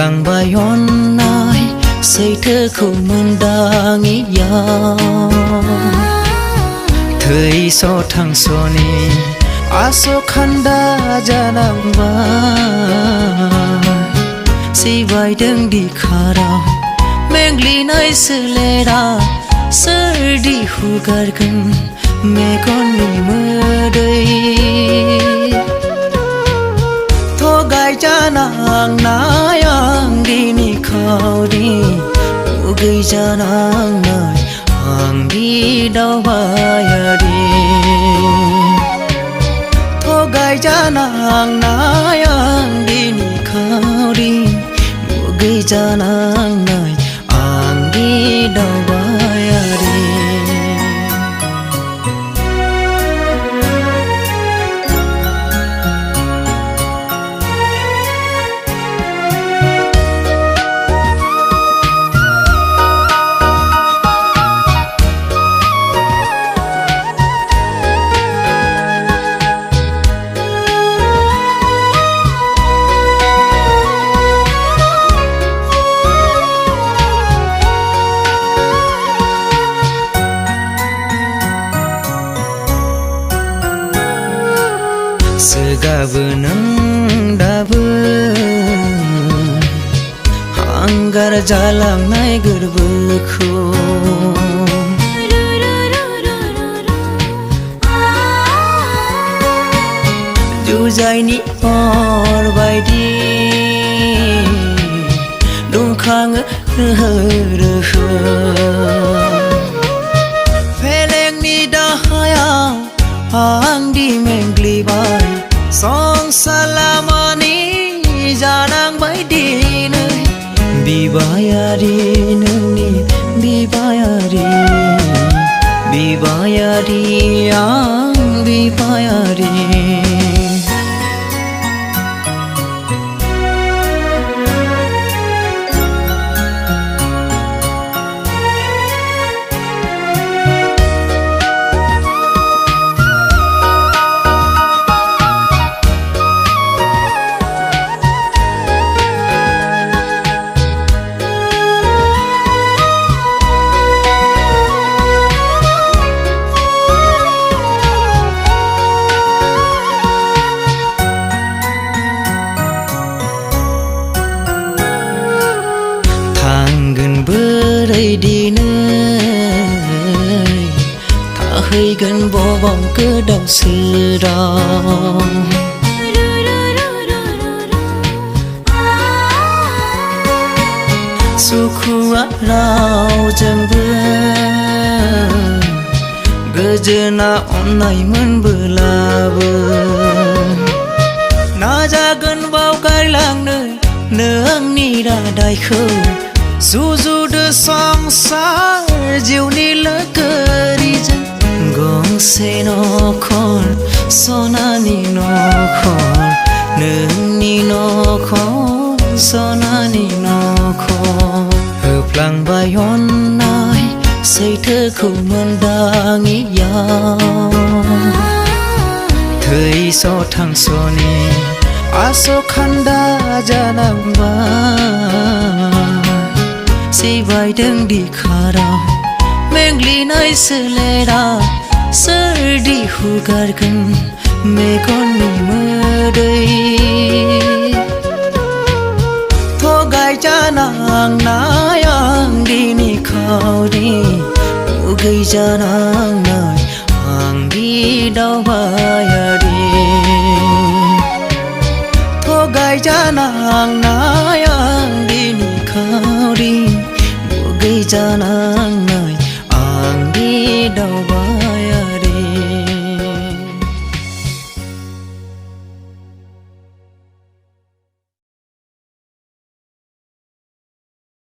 Langbayon nai say thơ không mừng đa nghĩ ya thời so thăng so ni aso khanda janang ba si vai đừng đi khara mengli nai sele ra sơ đi hu gar gan me con ni mơ đây tho gai cha nàng nayang đi ni khao đi u gai cha nàng nai hàng đi đâu bay đi tho gai cha nàng nayang đi ni khao đi u gai cha nàng nai hàng đi đâu bay đi Segabunang dabun Hanggar jalang nai gerbekhu Jujai ni or baidi Dungkhang rehe Feleng ni dahaya Hang di mengli bai Song salamani janang bai di nơi Bibayari nani Bibayari ang bibayari Berai đi nơi thả hơi gần bỏ vòng cứ đầu xưa đó su khu á rau chẳng bơ gơ dơ na on này mơn bơ la bơ na ra gần bao cái làng nơi nương ni ra đại khâu dù dù đưa song xa diều ni lỡ cơ đi chân gong se no khon so na ni no khon nương ni no khon so na ni no khon hợp làng bayon nai say thơ không mừng đa nghĩ ya thời so thăng so ni aso khanda janang ba si vai đừng đi khara mengli nai sele ra sơ đi hu gar gan me con ni mơ đây tho gai cha nàng nayang đi ni khao đi u gai cha nàng nai hàng đi đâu bay đi tho gai cha nàng nayang đi ni khao đi gây ra na